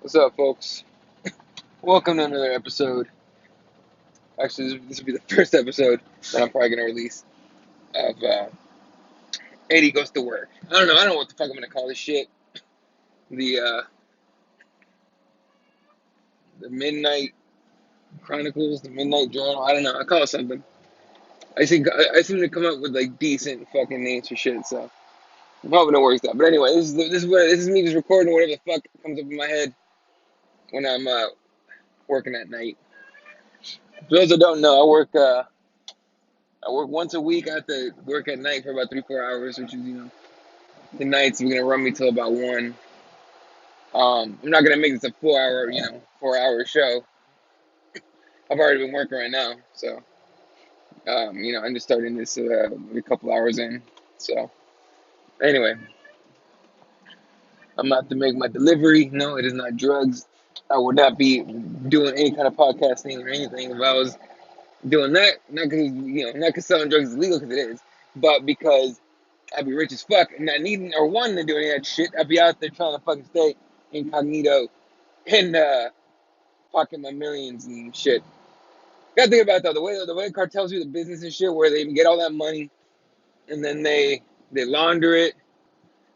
What's up, folks? Welcome to another episode. Actually, this will be the first episode that I'm probably gonna release of Eddie Goes to Work. I don't know what the fuck I'm gonna call this shit. The uh, the Midnight Chronicles, the Midnight Journal. I don't know. I call it something. I seem to come up with like decent fucking names for shit. So I'm hoping it works out. But anyway, this is me just recording whatever the fuck comes up in my head when I'm working at night. For those that don't know, I work once a week. I have to work at night for about 3-4 hours, which is the nights are gonna run me till about 1. I'm not gonna make this a 4 hour, 4 hour show. I've already been working right now, so I'm just starting this a couple hours in. So anyway, I'm about to make my delivery. No, it is not drugs. I would not be doing any kind of podcasting or anything if I was doing that. Not because not because selling drugs is illegal, because it is, but because I'd be rich as fuck and not needing or wanting to do any of that shit. I'd be out there trying to fucking stay incognito and pocket my millions and shit. Gotta think about it, though, the way cartels do the business and shit, where they get all that money and then they launder it.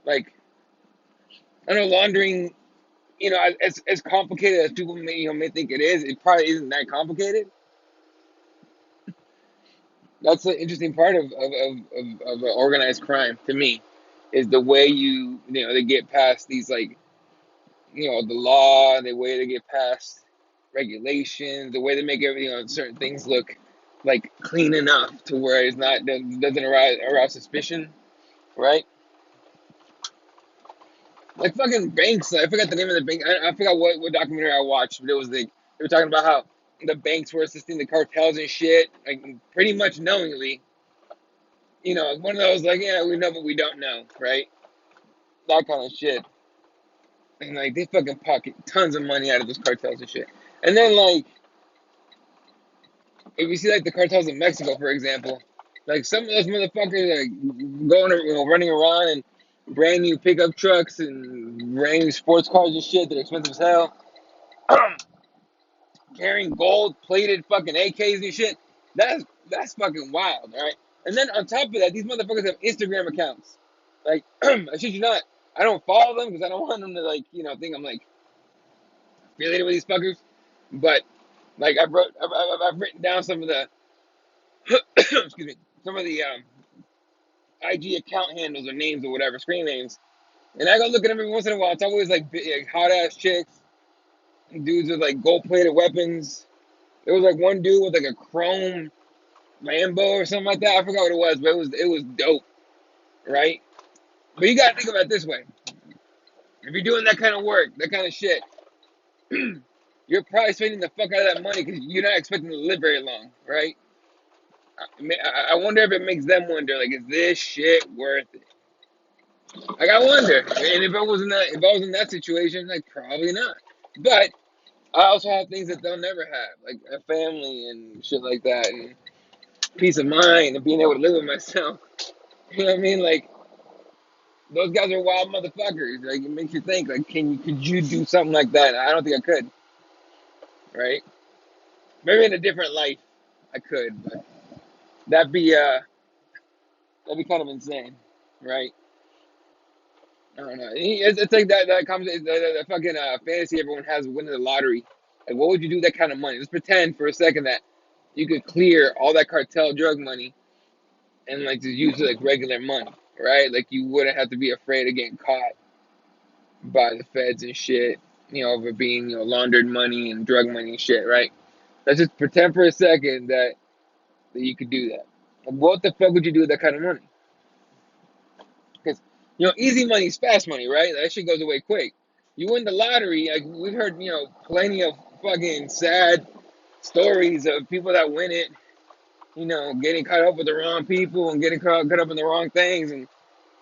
Like, I know laundering, as complicated as people may think it is, it probably isn't that complicated. That's the interesting part of organized crime to me, is the way they get past these, like, the law, the way they get past regulations, the way they make everything on certain things look like clean enough to where it's not doesn't arouse suspicion, right? Like fucking banks. I forgot the name of the bank. I forgot what documentary I watched, but it was like they were talking about how the banks were assisting the cartels and shit, like pretty much knowingly. One of those like, yeah, we know but we don't know, right? That kind of shit. And like they fucking pocket tons of money out of those cartels and shit. And then like if you see like the cartels in Mexico, for example, like some of those motherfuckers like going, running around in brand new pickup trucks and brand new sports cars and shit that are expensive as hell, carrying gold plated fucking AKs and shit. That's fucking wild, right? And then on top of that, these motherfuckers have Instagram accounts. Like, I shit you not, I don't follow them because I don't want them to like, think I'm like related with these fuckers. But like I've written down some of the excuse me, some of the IG account handles or names or whatever, screen names. And I go look at them every once in a while. It's always like, hot ass chicks, dudes with like gold plated weapons. There was like one dude with like a chrome Lambo or something like that. I forgot what it was, but it was dope, right? But you gotta think about it this way: if you're doing that kind of work, that kind of shit, you're probably spending the fuck out of that money because you're not expecting to live very long, right? I wonder if it makes them wonder, like, is this shit worth it? Like, I wonder. And if I was in that situation, like, probably not. But I also have things that they'll never have, like a family and shit like that, and peace of mind and being able to live with myself. You know what I mean? Like, those guys are wild motherfuckers. Like, it makes you think, like, could you do something like that? I don't think I could, right? Maybe in a different life, I could, but that'd be uh that'd be kind of insane, right? I don't know. It's like that conversation, that fucking fantasy everyone has of winning the lottery. Like, what would you do with that kind of money? Let's pretend for a second that you could clear all that cartel drug money and like just use it like regular money, right? Like you wouldn't have to be afraid of getting caught by the feds and shit, over being, laundered money and drug money and shit, right? Let's just pretend for a second that you could do that. Like, what the fuck would you do with that kind of money? Because, easy money is fast money, right? That shit goes away quick. You win the lottery, like we've heard, plenty of fucking sad stories of people that win it, getting caught up with the wrong people and getting caught up in the wrong things and,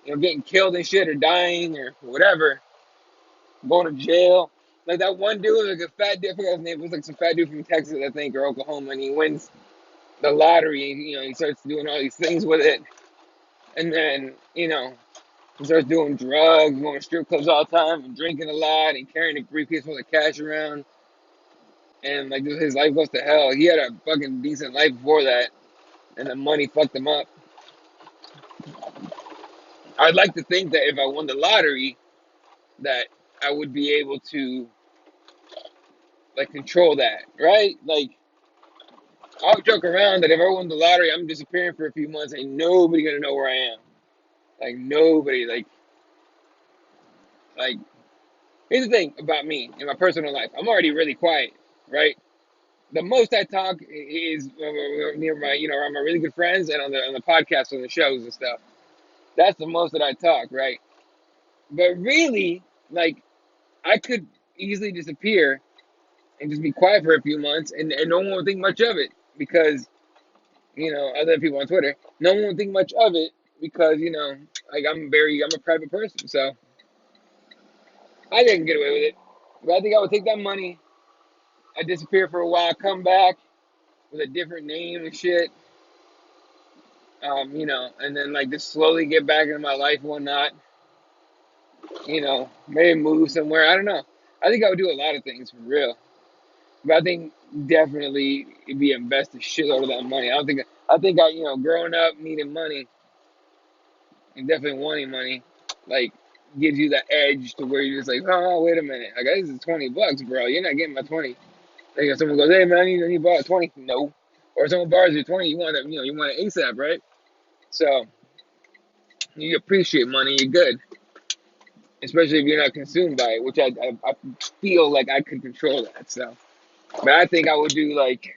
getting killed and shit or dying or whatever, going to jail. Like that one dude, like a fat dude, I forgot his name, it was like some fat dude from Texas, I think, or Oklahoma, and he wins the lottery and, he starts doing all these things with it. And then, He starts doing drugs, going to strip clubs all the time, and drinking a lot, and carrying a briefcase full of cash around, and like his life goes to hell. He had a fucking decent life before that, and the money fucked him up. I'd like to think that if I won the lottery, that I would be able to like control that, right? Like I'll joke around that if I won the lottery, I'm disappearing for a few months, ain't nobody gonna know where I am. Like nobody. Like here's the thing about me in my personal life. I'm already really quiet, right? The most I talk is near my, around my really good friends and on the podcast, on the shows and stuff. That's the most that I talk, right? But really, like, I could easily disappear and just be quiet for a few months, and no one would think much of it because, other than people on Twitter, no one would think much of it because, like I'm a private person, so I think I can get away with it. But I think I would take that money, I disappear for a while, come back with a different name and shit, and then like just slowly get back into my life and whatnot. Maybe move somewhere. I don't know. I think I would do a lot of things for real, but I think definitely it'd be invest a shitload of that money. I don't think. I think growing up needing money and definitely wanting money, like gives you the edge to where you're just like, oh, wait a minute, like this is $20, bro. You're not getting my 20. Like if someone goes, hey man, I need to borrow 20. No, or someone borrows your 20, you want it, you want it ASAP, right? So you appreciate money, you're good, especially if you're not consumed by it, which I feel like I could control that. So, but I think I would do like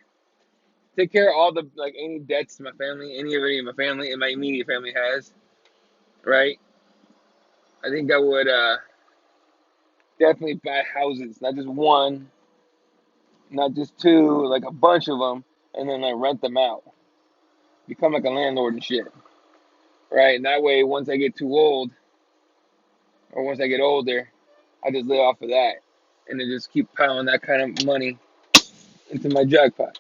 take care of all the like any debts my family, any of my family and my immediate family has, right? I think I would definitely buy houses, not just one, not just two, like a bunch of them, and then like rent them out, become like a landlord and shit, right? And that way, once I get too old or once I get older, I just live off of that, and then just keep piling that kind of money into my jackpot.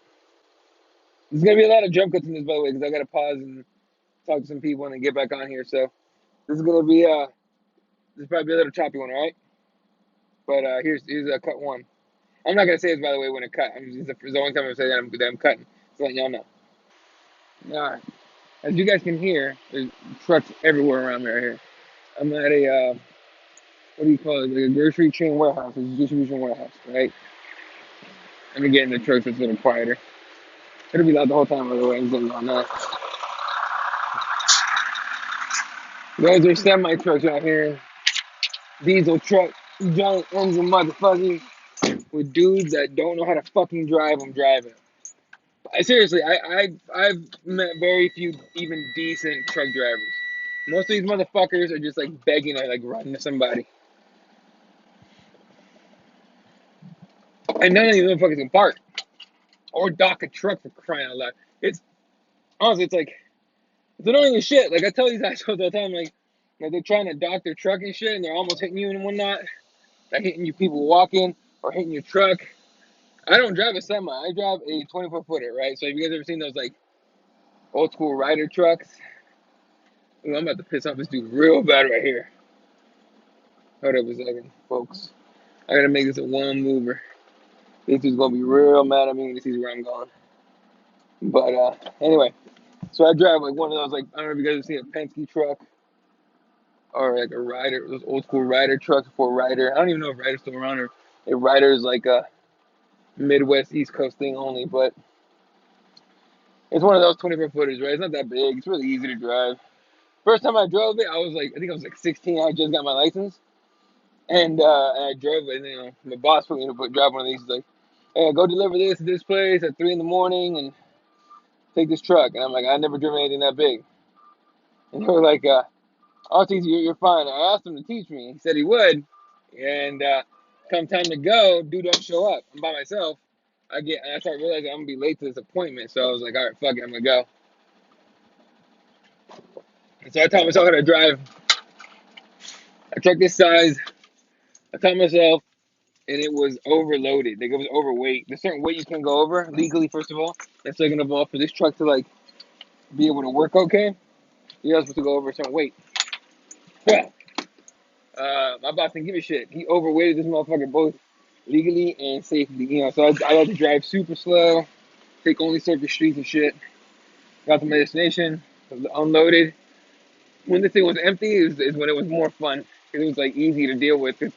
There's gonna be a lot of jump cuts in this, by the way, because I gotta pause and talk to some people and then get back on here. So this is gonna be this is probably a little choppy one, all right? But here's a cut one. I'm not gonna say this, by the way, when it cut. It's the only time I say that I'm cutting. So letting y'all know. All right. As you guys can hear, there's trucks everywhere around me right here. I'm at a what do you call it? Like a grocery chain warehouse, a distribution warehouse, right? Let me get in the truck so it's a little quieter. It'll be loud the whole time, by the way. I'm getting on that. Those are semi trucks out here. Diesel truck, giant engine motherfuckers with dudes that don't know how to fucking drive them driving. Seriously, I've met very few even decent truck drivers. Most of these motherfuckers are just like begging to like run to somebody, and none of these motherfuckers can park or dock a truck for crying out loud. It's honestly, it's annoying as shit. Like I tell these assholes all the time, like they're trying to dock their truck and shit, and they're almost hitting you and whatnot, like hitting you people walking or hitting your truck. I don't drive a semi. I drive a 24 footer, right? So have you guys ever seen those like old school rider trucks? Ooh, I'm about to piss off this dude real bad right here. Hold up a second, folks. I gotta make this a one mover. This dude's gonna be real mad at me when he sees where I'm going. But anyway, so I drive like one of those, like I don't know if you guys have seen a Penske truck or like a rider, those old school rider trucks for rider. I don't even know if rider's still around or if rider's like a Midwest East Coast thing only, but it's one of those 24 footers, right? It's not that big. It's really easy to drive. First time I drove it, I think I was like 16. I just got my license, and I drove it. And my boss put me to drive one of these. He's like, "Hey, go deliver this to this place at 3 in the morning, and take this truck." And I'm like, "I never driven anything that big." And they were like, "I'll teach you. You're fine." I asked him to teach me. He said he would, and come time to go, dude don't show up. I'm by myself. I start realizing I'm gonna be late to this appointment. So I was like, "All right, fuck it, I'm gonna go." And so I taught myself how to drive a truck this size. I taught myself, and it was overloaded. Like it was overweight. There's certain weight you can't go over legally, first of all. And second of all, for this truck to like be able to work okay, you're not supposed to go over a certain weight. My boss didn't give a shit. He overweighted this motherfucker both legally and safely. So I had to drive super slow, take only surface streets and shit. Got to my destination, unloaded. When this thing was empty is when it was more fun. 'Cause it was like easy to deal with. 'Cause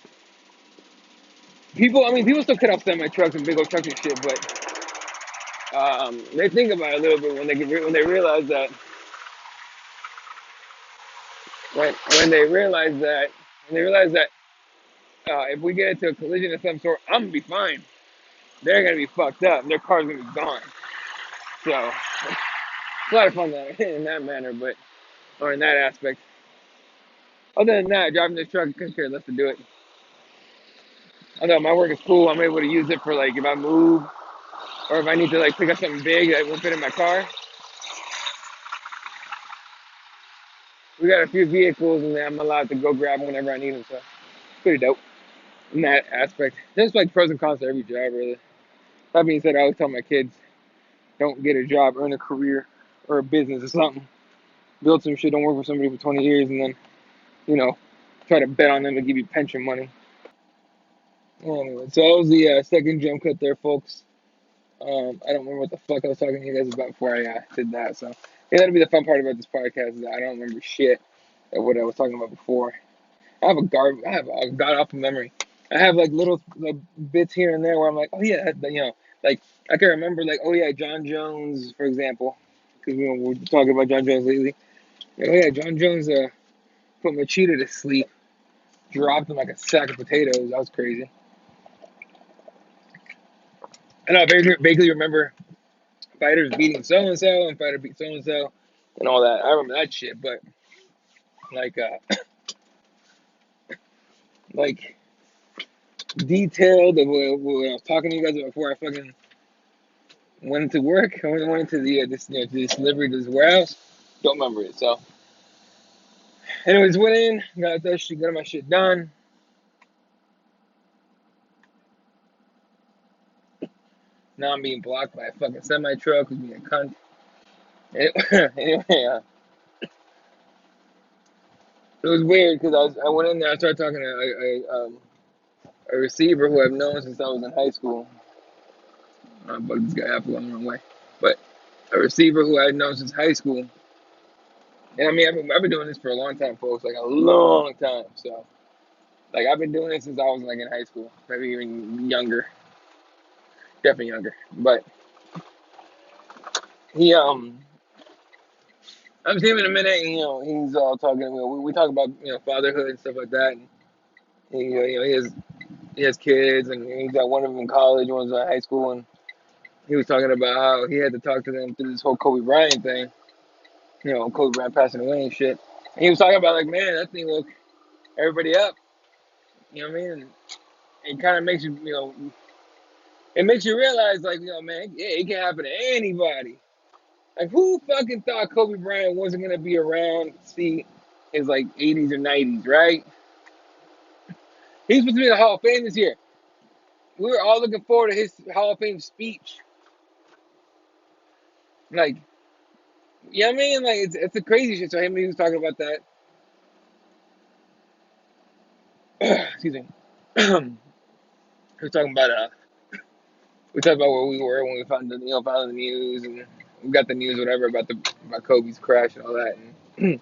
people still cut off semi trucks and big old trucks and shit, but they think about it a little bit when they realize that when they realize that when they realize that if we get into a collision of some sort, I'm gonna be fine. They're gonna be fucked up. Their car's gonna be gone. So it's a lot of fun in that manner, or in that aspect. Other than that, driving this truck, I couldn't care less to do it. Although my work is cool, I'm able to use it for like if I move or if I need to like pick up something big that won't fit in my car. We got a few vehicles and I'm allowed to go grab them whenever I need them. So it's pretty dope in that aspect. There's like pros and cons to every job, really. That being said, I always tell my kids, don't get a job, earn a career or a business or something. Build some shit, don't work for somebody for 20 years and then, you know, try to bet on them to give you pension money. Anyway, so that was the second jump cut there, folks. I don't remember what the fuck I was talking to you guys about before I did that. So yeah, that'll be the fun part about this podcast is that I don't remember shit of what I was talking about before. I have a god awful memory. I have like little like bits here and there where I'm like, oh yeah, like I can remember like, oh yeah, John Jones, for example, because we're talking about John Jones lately. Like, oh yeah, John Jones put Machida to sleep, dropped him like a sack of potatoes. That was crazy. And I vaguely remember fighters beating so and so and fighter beat so and all that. I remember that shit, but like like detailed of what I was talking to you guys about before I fucking went to work. I went into the to this delivery to this warehouse. Don't remember it. So, anyways, went in, got my shit done. Now I'm being blocked by a fucking semi truck who's being a cunt. Anyway, it was weird because I went in there. I started talking to a receiver who I've known since I was in high school. I bugged this guy up going the wrong way, but a receiver who I'd known since high school. And I mean, I've been doing this for a long time, folks, like a long time. So, like, I've been doing it since I was like in high school, maybe even younger, definitely younger. But he, I was him in a minute, and he's all talking. We talk about fatherhood and stuff like that. And he has kids, and he's got one of them in college, one's in high school, and he was talking about how he had to talk to them through this whole Kobe Bryant thing. Kobe Bryant passing away and shit. And he was talking about like, man, that thing woke everybody up. You know what I mean? And it kind of makes it makes you realize like, man, yeah, it can happen to anybody. Like, who fucking thought Kobe Bryant wasn't gonna be around to see his like 80s or 90s, right? He's supposed to be in the Hall of Fame this year. We were all looking forward to his Hall of Fame speech. Like, you know what I mean? Like, it's a crazy shit. So he was talking about that. Excuse me. He was talking about we talked about where we were when we found the news, and we got the news whatever about Kobe's crash and all that. And,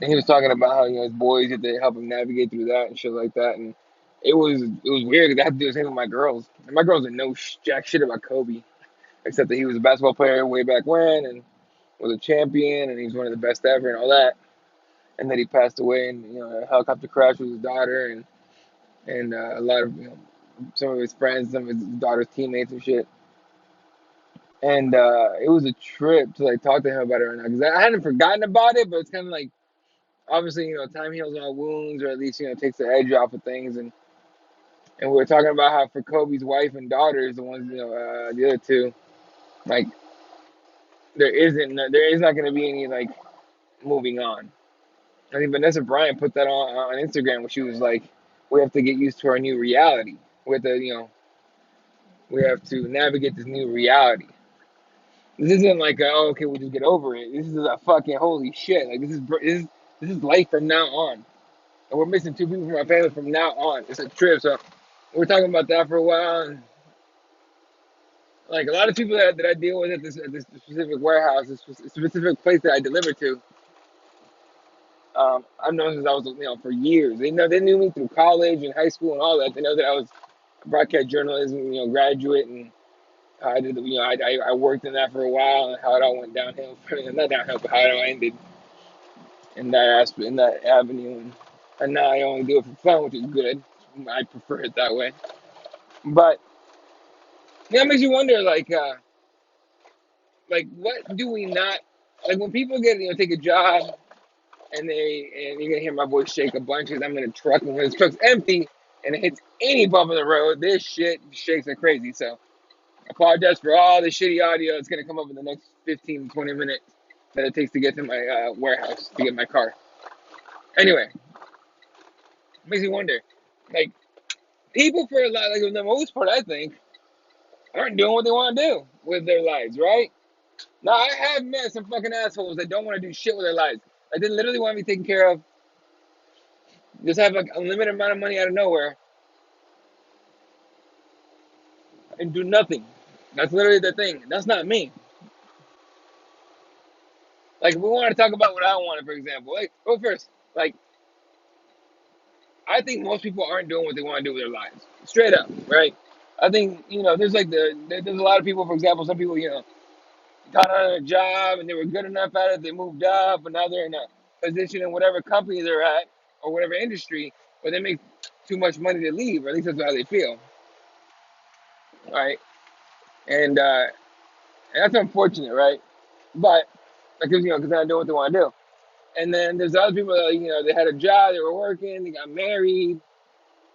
and he was talking about how his boys had to help him navigate through that and shit like that. And it was weird because I had to do the same with my girls. And my girls didn't know jack shit about Kobe, except that he was a basketball player way back when and was a champion and he was one of the best ever and all that. And then he passed away in a helicopter crash with his daughter and a lot of some of his friends, some of his daughter's teammates and shit. And it was a trip to like talk to him about it right now because I hadn't forgotten about it, but it's kind of like obviously time heals all wounds, or at least takes the edge off of things. And we were talking about how for Kobe's wife and daughters, the ones the other two, like there is not going to be any like moving on. I think Vanessa Bryant put that on Instagram where she was like, we have to get used to our new reality. We have to navigate this new reality. This isn't like a, oh, okay, we'll just get over it. This is a fucking holy shit. Like this is life from now on, and we're missing two people from our family from now on. It's a trip. So we're talking about that for a while. And like a lot of people that I deal with at this specific warehouse, this specific place that I deliver to, I've known since I was for years. They knew me through college and high school and all that. They know that I was a broadcast journalism graduate and I did, I worked in that for a while and how it all went downhill. Not downhill, but how it all ended in that aspect, in that avenue. And now I only do it for fun, which is good. I prefer it that way. But yeah, it makes you wonder, like what do we not like when people get take a job and you're gonna hear my voice shake a bunch because I'm in a truck and when this truck's empty and it hits any bump in the road, this shit shakes like crazy. So I apologize for all the shitty audio that's gonna come up in the next 15 to 20 minutes that it takes to get to my warehouse to get my car. Anyway, makes me wonder, like people for a lot, like for the most part, I think aren't doing what they want to do with their lives, right? Now I have met some fucking assholes that don't want to do shit with their lives. Like they literally want to be taken care of, just have like a limited amount of money out of nowhere and do nothing. That's literally the thing. That's not me. Like if we want to talk about what I wanted, for example, like go first. Like I think most people aren't doing what they want to do with their lives. Straight up, right? I think there's like there's a lot of people, for example, some people got on a job and they were good enough at it, they moved up, but now they're in a position in whatever company they're at or whatever industry where they make too much money to leave, or at least that's how they feel, right? And that's unfortunate, right? But because because they're not doing what they want to do. And then there's other people that they had a job, they were working, they got married,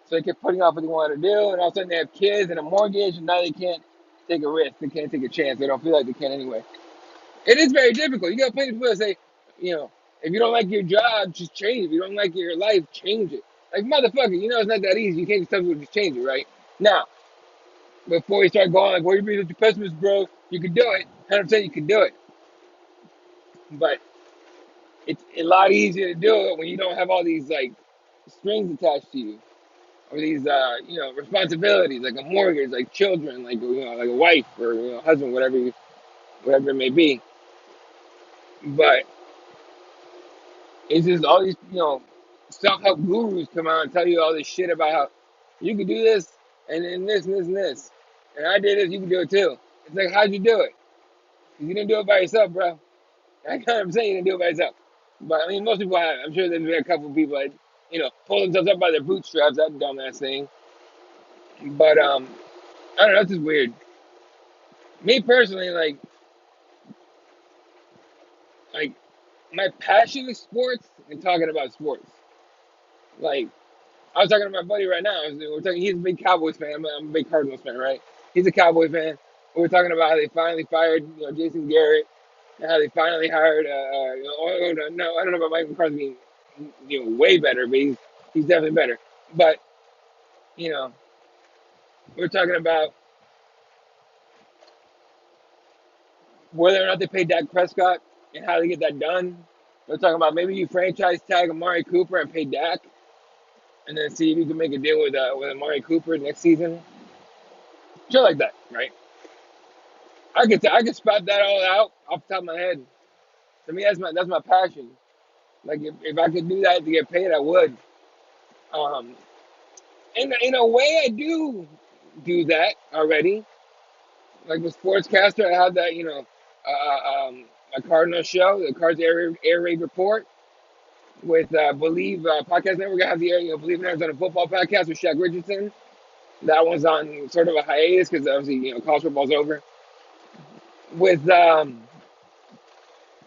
so they kept putting off what they wanted to do, and all of a sudden they have kids and a mortgage, and now they can't take a risk, they can't take a chance, they don't feel like they can anyway. It is very difficult. You got plenty of people that say, if you don't like your job, just change it. If you don't like your life, change it. Like motherfucker, it's not that easy. You can't just tell people to just change it, right? Now, before you start going like, "Well, you're being such a pessimist, bro," you can do it. 100% you can do it, but it's a lot easier to do it when you don't have all these like strings attached to you, or these responsibilities like a mortgage, like children, like like a wife or husband, whatever it may be. But it's just all these self-help gurus come out and tell you all this shit about how you can do this and then this and this and this, and I did this, you can do it too. It's like, how'd you do it? You didn't do it by yourself, bro. I kind of saying you didn't do it by yourself, but I mean most people have. I'm sure there's been a couple of people that pull themselves up by their bootstraps. That dumbass thing. But I don't know. It's just weird. Me personally, like my passion is sports and talking about sports. Like I was talking to my buddy right now. We're talking. He's a big Cowboys fan. I'm a big Cardinals fan, right? He's a Cowboy fan. We were talking about how they finally fired, Jason Garrett, and how they finally hired. No, I don't know about Mike McCarthy being, way better, but he's definitely better. But you know, we're talking about whether or not they pay Dak Prescott and how they get that done. We're talking about maybe you franchise tag Amari Cooper and pay Dak, and then see if you can make a deal with Amari Cooper next season. Shit like that, right? I could spot that all out off the top of my head. To me, that's my passion. Like if I could do that to get paid, I would. Um, in a way, I do that already. Like the sportscaster, I had that a Cardinal show, the Cards Air Raid Report with Believe Podcast Network. I have the Believe in Arizona Football Podcast with Shaq Richardson. That one's on sort of a hiatus because obviously college football's over. With and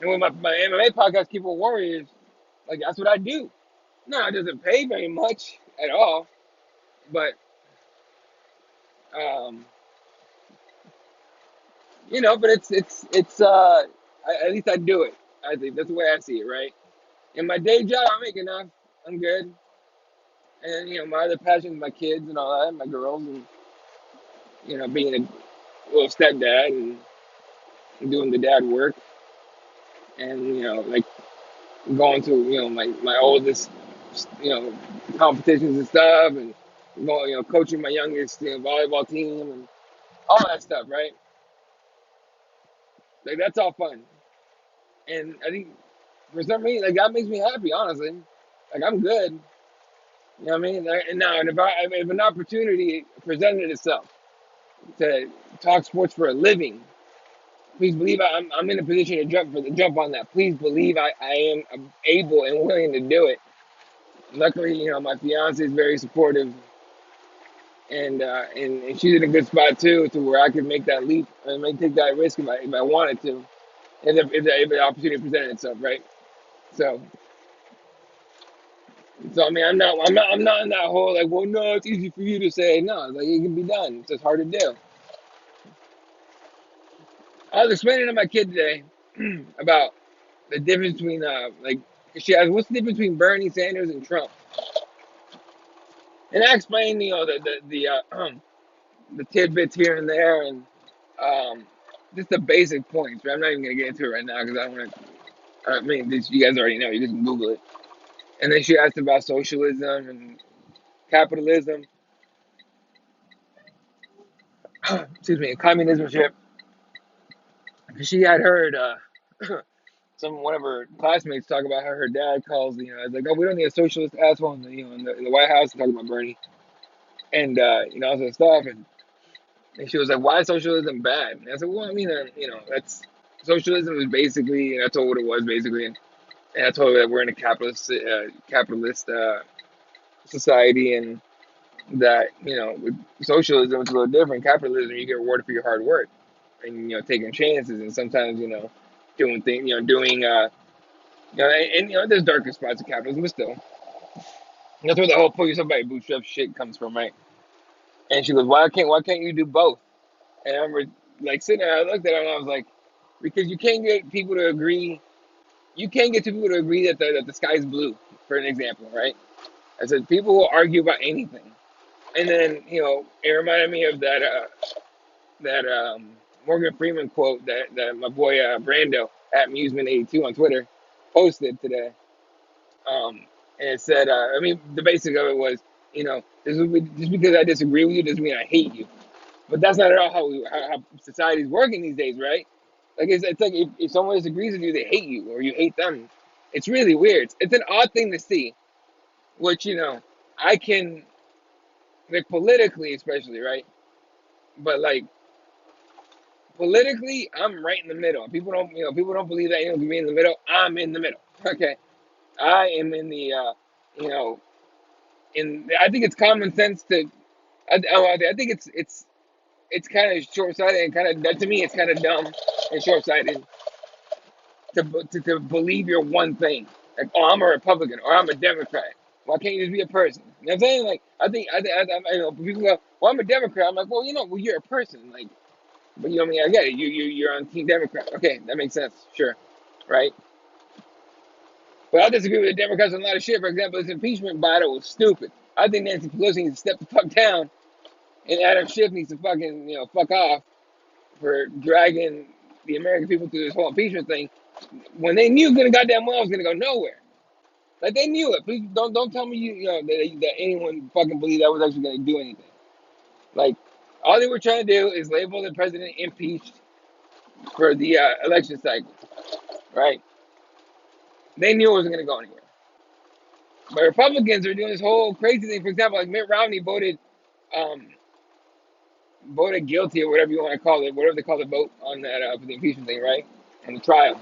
with my MMA podcast, Keep It Warriors, like that's what I do. No, it doesn't pay very much at all, but um, but at least I do it. I think that's the way I see it, right? In my day job, I make enough. I'm good, and my other passions, my kids and all that, my girls, and being a little stepdad, and doing the dad work, and like going to my oldest competitions and stuff, and going coaching my youngest volleyball team and all that stuff, right? Like that's all fun, and I think for some reason like that makes me happy. Honestly, like I'm good. You know what I mean? Like, and now, and if an opportunity presented itself to talk sports for a living, please believe I'm in a position to jump on that. Please believe I am able and willing to do it. Luckily, my fiance is very supportive, and she's in a good spot too, to where I could make that leap and take that risk if I wanted to, and if the opportunity presented itself, right? So, I mean, I'm not in that whole like, well, no, it's easy for you to say. No, like it can be done. It's just hard to do. I was explaining to my kid today about the difference between like she asked, what's the difference between Bernie Sanders and Trump? And I explained, the tidbits here and there, and um, just the basic points. Right? I'm not even gonna get into it right now because I don't want to. I mean, you guys already know. You can Google it. And then she asked about socialism and capitalism. Excuse me, communism. Ship. She had heard one of her classmates talk about how her dad calls like, oh, we don't need a socialist asshole in the White House, talking about Bernie and all that stuff. And she was like, why is socialism bad? And I said, well, I mean, that's socialism is basically, and I told her what it was basically, and I told her that we're in a capitalist society, and that with socialism it's a little different. Capitalism, you get rewarded for your hard work and taking chances, and sometimes doing things, doing and there's darker spots of capitalism, but still, that's where the whole pull yourself by your bootstrap shit comes from, right? And she goes, why can't you do both? And I remember like sitting there, I looked at her and I was like, because you can't get people to agree. You can't get two people to agree that the sky's blue, for an example, right? I said people will argue about anything, and then it reminded me of that Morgan Freeman quote that my boy Brando at Musement82 on Twitter posted today. And it said, I mean, the basic of it was, just because I disagree with you doesn't mean I hate you. But that's not at all how society's working these days, right? Like it's like if someone disagrees with you, they hate you or you hate them. It's really weird. It's an odd thing to see, which I can like politically, especially, right? But like politically, I'm right in the middle. People don't believe that can be in the middle. I'm in the middle. Okay, I am in the you know, I think it's common sense to. I think it's kind of short sighted and kind of to me it's kind of dumb and short sighted to believe you're one thing. Like, oh, I'm a Republican or I'm a Democrat. Why can't you just be a person? You know what I'm saying? Like, people go, well, I'm a Democrat. I'm like, well, you're a person. Like, but what I mean, I get it. You're on Team Democrat. Okay, that makes sense. Sure, right? But I disagree with the Democrats on a lot of shit. For example, this impeachment battle was stupid. I think Nancy Pelosi needs to step the fuck down, and Adam Schiff needs to fucking fuck off for dragging the American people through this whole impeachment thing when they knew gonna goddamn well it was gonna go nowhere. Like they knew it. Please don't tell me that anyone fucking believed that was actually gonna do anything. Like all they were trying to do is label the president impeached for the election cycle, right? They knew it wasn't gonna go anywhere. But Republicans are doing this whole crazy thing. For example, like Mitt Romney um, voted guilty or whatever you want to call it, whatever they call the vote on that for the impeachment thing, right? And the trial,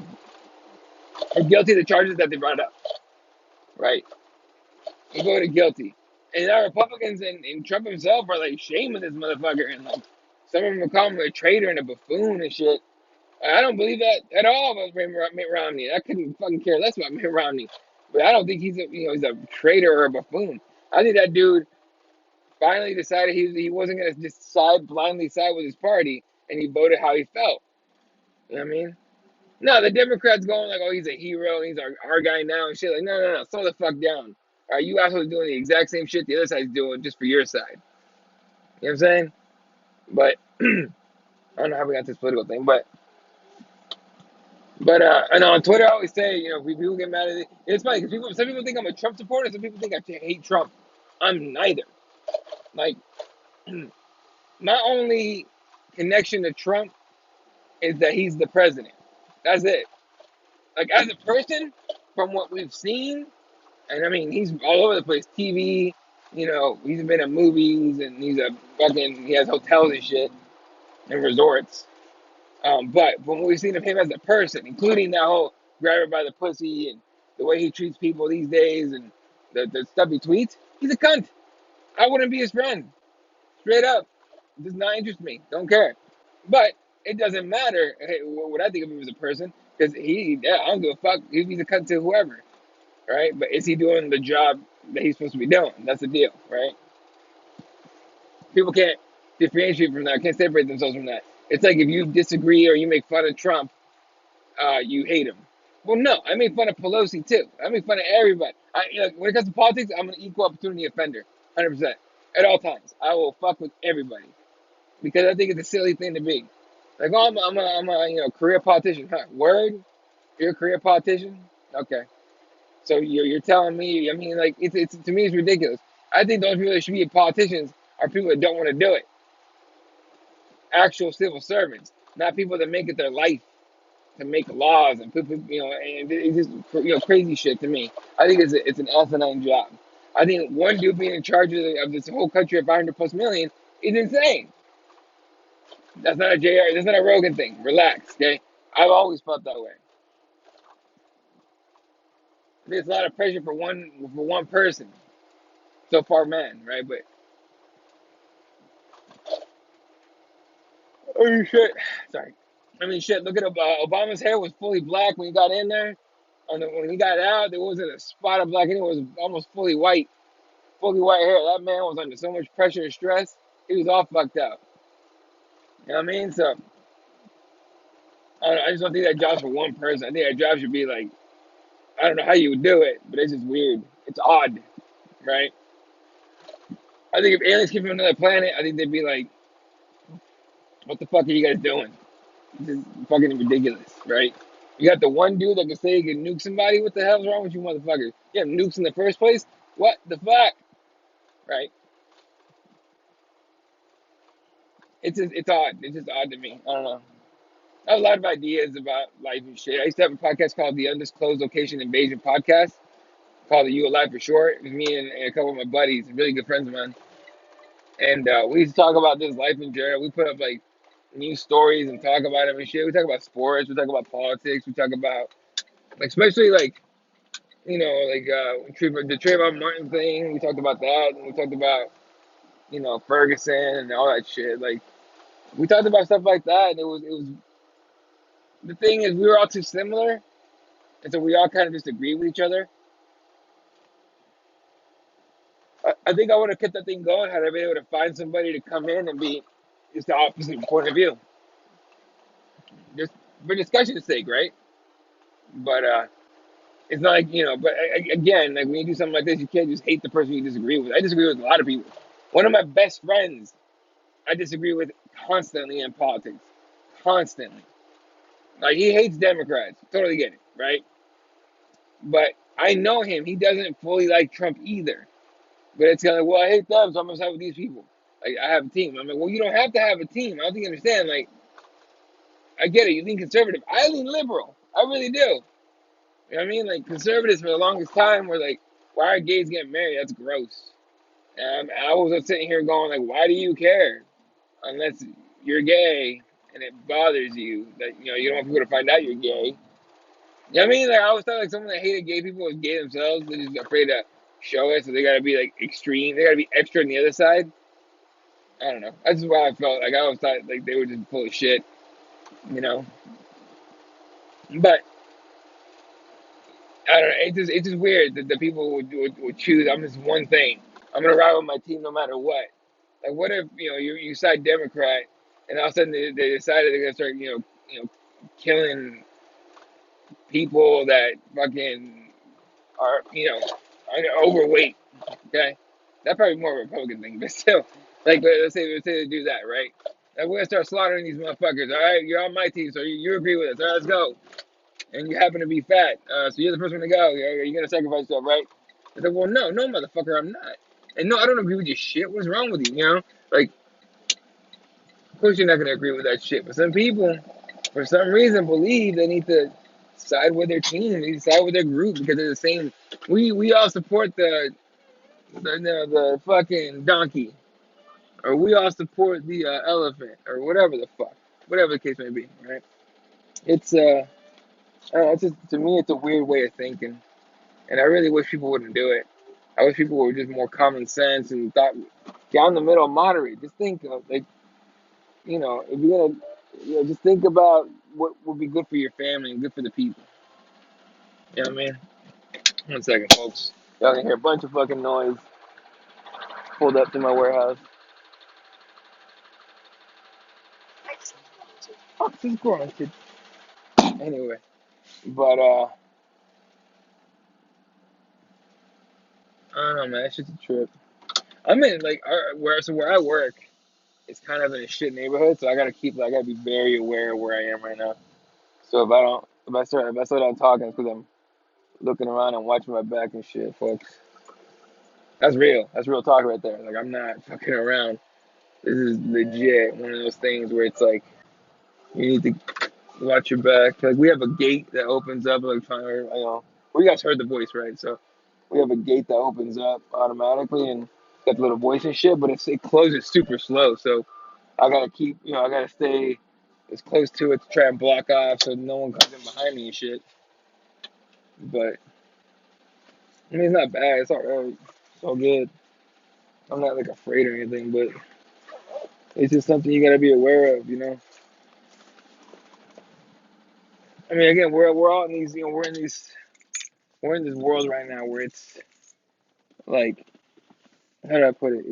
or guilty of the charges that they brought up, right? He voted guilty. And now Republicans and Trump himself are like shaming this motherfucker, and like some of them are calling him a traitor and a buffoon and shit. I don't believe that at all about Mitt Romney. I couldn't fucking care less about Mitt Romney, but I don't think he's a traitor or a buffoon. I think that dude finally decided he wasn't gonna just blindly side with his party, and he voted how he felt. You know what I mean? No, the Democrats going like, oh, he's a hero, he's our guy now and shit. Like, no, no, no, slow the fuck down. Are you actually doing the exact same shit the other side's doing just for your side? You know what I'm saying? But I don't know how we got this political thing, but But and on Twitter, I always say, people get mad at it. It's funny because some people think I'm a Trump supporter, some people think I hate Trump. I'm neither. Like, my only connection to Trump is that he's the president. That's it. Like, as a person, from what we've seen, and I mean, he's all over the place. TV, he's been in movies, and he has hotels and shit and resorts. But from what we've seen of him as a person, including that whole grab her by the pussy and the way he treats people these days and the stuff he tweets, he's a cunt. I wouldn't be his friend. Straight up. It does not interest me. Don't care. But it doesn't matter what I think of him as a person because I don't give a fuck. He's a cunt to whoever, right? But is he doing the job that he's supposed to be doing? That's the deal, right? People can't differentiate from that, can't separate themselves from that. It's like if you disagree or you make fun of Trump, you hate him. Well, no, I make fun of Pelosi too. I make fun of everybody. When it comes to politics, I'm an equal opportunity offender, 100% at all times. I will fuck with everybody because I think it's a silly thing to be. Like, oh, I'm a career politician. Huh? Word, you're a career politician. Okay, so you're telling me? I mean, like, it's to me, it's ridiculous. I think those people that should be politicians are people that don't want to do it. Actual civil servants, not people that make it their life to make laws and and it's just crazy shit to me. I think it's an asinine job. I think one dude being in charge of this whole country at 500 plus million is insane. That's not a JR. That's not a Rogan thing. Relax, okay? I've always felt that way. I think it's a lot of pressure for one person. So far, man, right? But oh shit, sorry. I mean, shit. Look at Obama's hair was fully black when he got in there. And then when he got out, there wasn't a spot of black, and it was almost fully white hair. That man was under so much pressure and stress. He was all fucked up. You know what I mean? So I just don't think that job's for one person. I think that job should be like, I don't know how you would do it, but it's just weird. It's odd, right? I think if aliens came from another planet, I think they'd be like, what the fuck are you guys doing? This is fucking ridiculous, right? You got the one dude that can say he can nuke somebody. What the hell's wrong with you motherfuckers? You have nukes in the first place? What the fuck? Right? It's odd. It's just odd to me. I don't know. I have a lot of ideas about life and shit. I used to have a podcast called the Undisclosed Location Invasion Podcast, called the U Alive for short. It was me and a couple of my buddies, really good friends of mine. And we used to talk about this life in general. We put up like news stories and talk about them and shit. We talk about sports. We talk about politics. We talk about, like, especially like, the Trayvon Martin thing. We talked about that. And we talked about, Ferguson and all that shit. Like, we talked about stuff like that. And it was, the thing is, we were all too similar. And so we all kind of just agree with each other. I think I would have kept that thing going had I been able to find somebody to come in and be just the opposite point of view, just for discussion's sake, right? But it's not like But again, like when you do something like this, you can't just hate the person you disagree with. I disagree with a lot of people. One of my best friends, I disagree with constantly in politics, constantly. Like he hates Democrats, totally get it, right? But I know him; he doesn't fully like Trump either. But it's kind of like, well, I hate them, so I'm gonna side with these people. Like I have a team. I'm like, well, you don't have to have a team. I don't think you understand. Like, I get it. You lean conservative. I lean liberal. I really do. You know what I mean? Like conservatives for the longest time were like, why are gays getting married? That's gross. And I was sitting here going like, why do you care? Unless you're gay and it bothers you that you don't want people to find out you're gay. You know what I mean? Like I always thought like someone that hated gay people was gay themselves. They're just afraid to show it, so they gotta be like extreme. They gotta be extra on the other side. I don't know. That's just why I felt like I always thought like they were just full of shit, you know. But I don't know. It's just weird that the people would choose. I'm just one thing. I'm gonna ride with my team no matter what. Like what if you side Democrat and all of a sudden they decided they're gonna start killing people that fucking are overweight. Okay, that's probably more of a Republican thing, but still, like let's say they do that, right? Like we're gonna start slaughtering these motherfuckers. All right, you're on my team, so you agree with us. All right, let's go. and you happen to be fat, so you're the first one to go. Are you gonna sacrifice yourself, right? It's like, well, no, no, motherfucker, I'm not. And no, I don't agree with your shit. What's wrong with you? You know, like, of course you're not gonna agree with that shit. But some people, for some reason, believe they need to side with their team, they need to side with their group because they're the same. We all support the fucking donkey, or we all support the elephant, or whatever the fuck, whatever the case may be, right? It's I don't know, it's just, to me, it's a weird way of thinking, and I really wish people wouldn't do it. I wish people were just more common sense and thought down the middle, moderate. Just think of like, if you're gonna, just think about what would be good for your family and good for the people. You know what I mean? One second, folks. Y'all can hear a bunch of fucking noise pulled up to my warehouse. Fuck this growing kid. Anyway, but I don't know, man. It's just a trip. I'm in like where I work. It's kind of in a shit neighborhood, so I gotta be very aware of where I am right now. So if I start out talking, it's because I'm looking around and watching my back and shit, folks. That's real. That's real talk right there. Like I'm not fucking around. This is legit one of those things where it's like you need to watch your back. Like we have a gate that opens up. Like well, you guys heard the voice, right? So we have a gate that opens up automatically and got the little voice and shit, but it closes super slow. So I gotta stay as close to it to try and block off so no one comes in behind me and shit. But I mean, it's not bad. It's all right. It's all good. I'm not like afraid or anything, but it's just something you gotta be aware of, you know. I mean, again, we're all in these, we're in this world right now where it's like, how do I put it?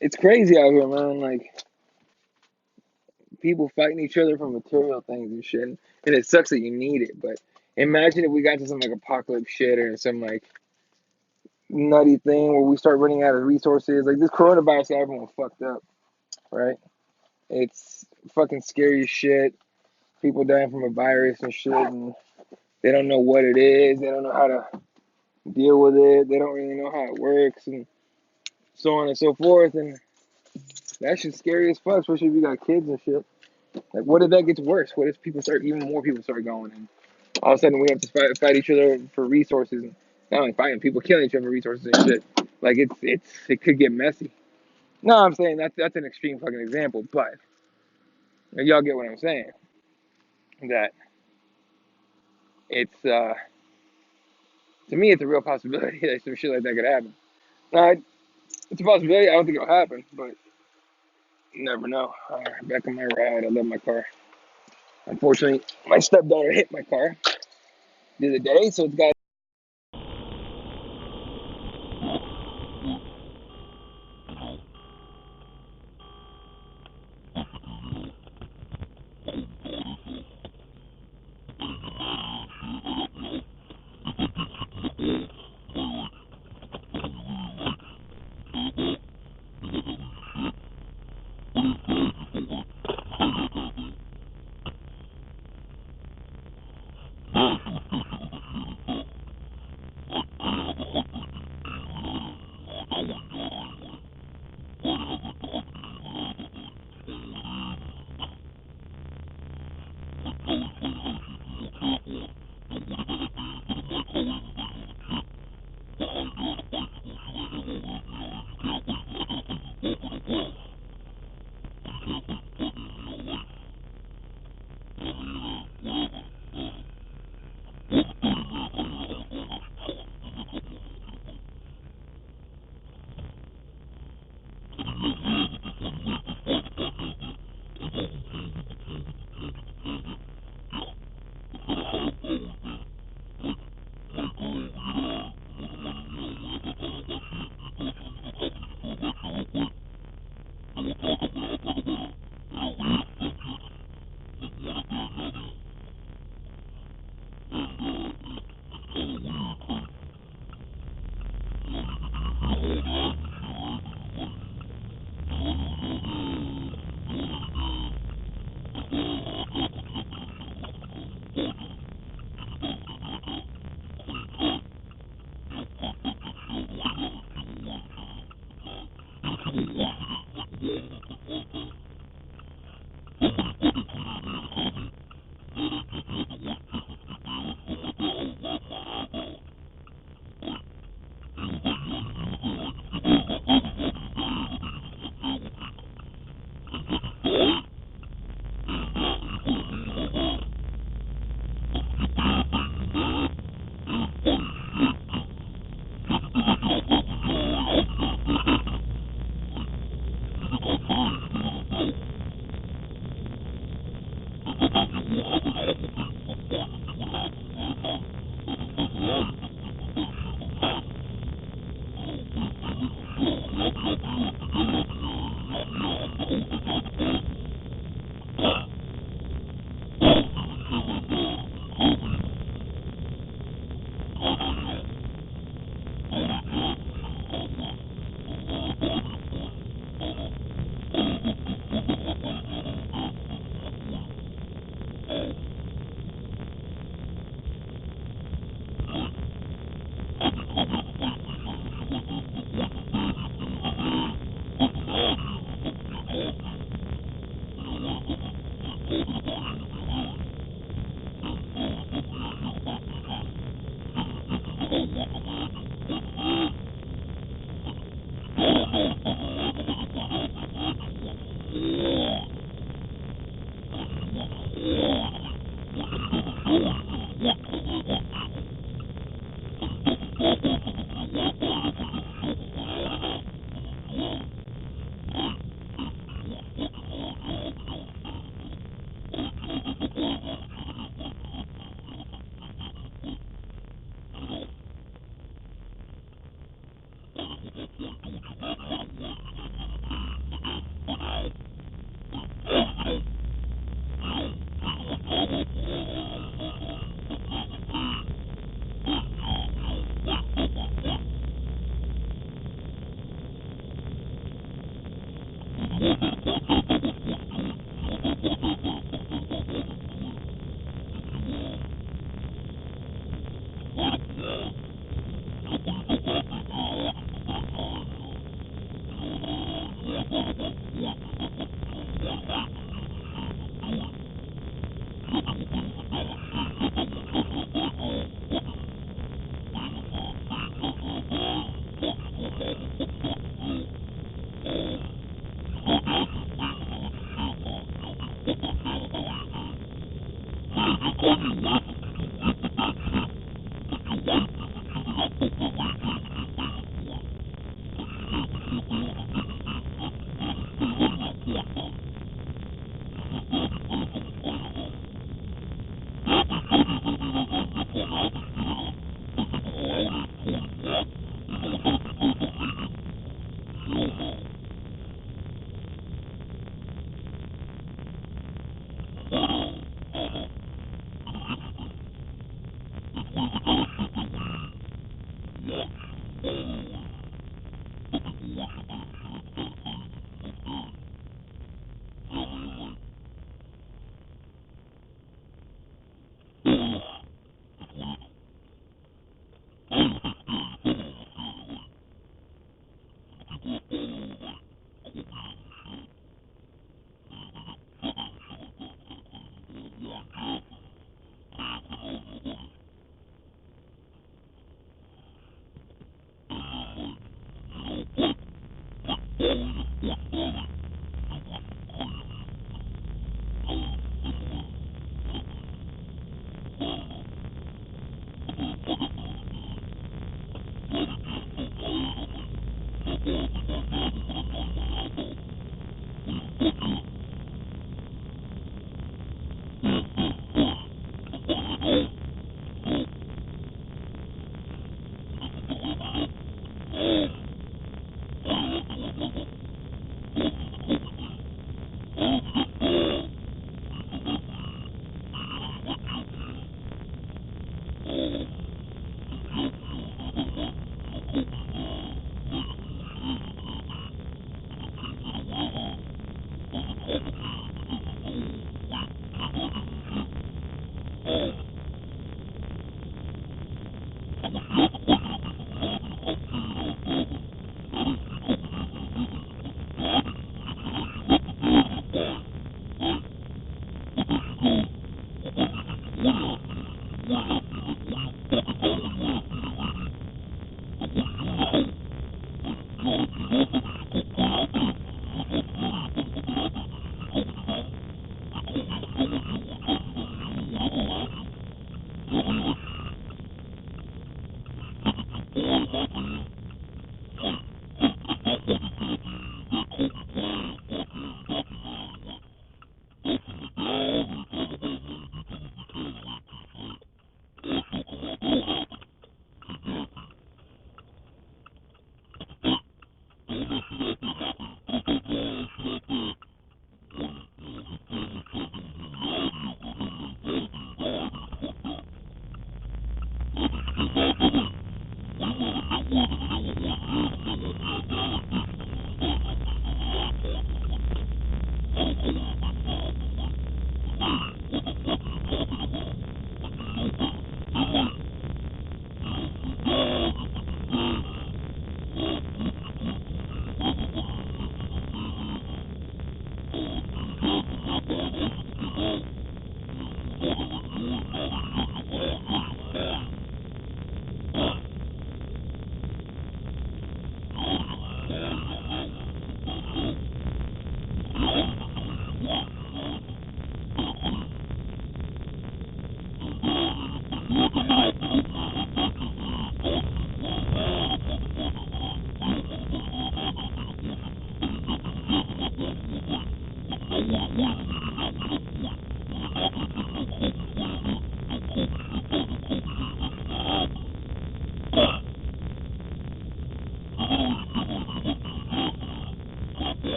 It's crazy out here, man. Like people fighting each other for material things and shit, and it sucks that you need it. But imagine if we got to some like apocalypse shit or some like nutty thing where we start running out of resources. Like this coronavirus got everyone fucked up, right? It's fucking scary as shit. People dying from a virus and shit, and they don't know what it is. They don't know how to deal with it. They don't really know how it works, and so on and so forth. And that shit's scary as fuck, especially if you got kids and shit. Like, what if that gets worse? What if even more people start going, and all of a sudden we have to fight each other for resources, and not only fighting, people killing each other for resources and shit. Like it could get messy. No, I'm saying that's an extreme fucking example, but y'all get what I'm saying. That it's to me it's a real possibility that some shit like that could happen. Now, it's a possibility. I don't think it'll happen, but you never know. All right, back on my ride. I love my car. Unfortunately, my stepdaughter hit my car the other day, so it's got.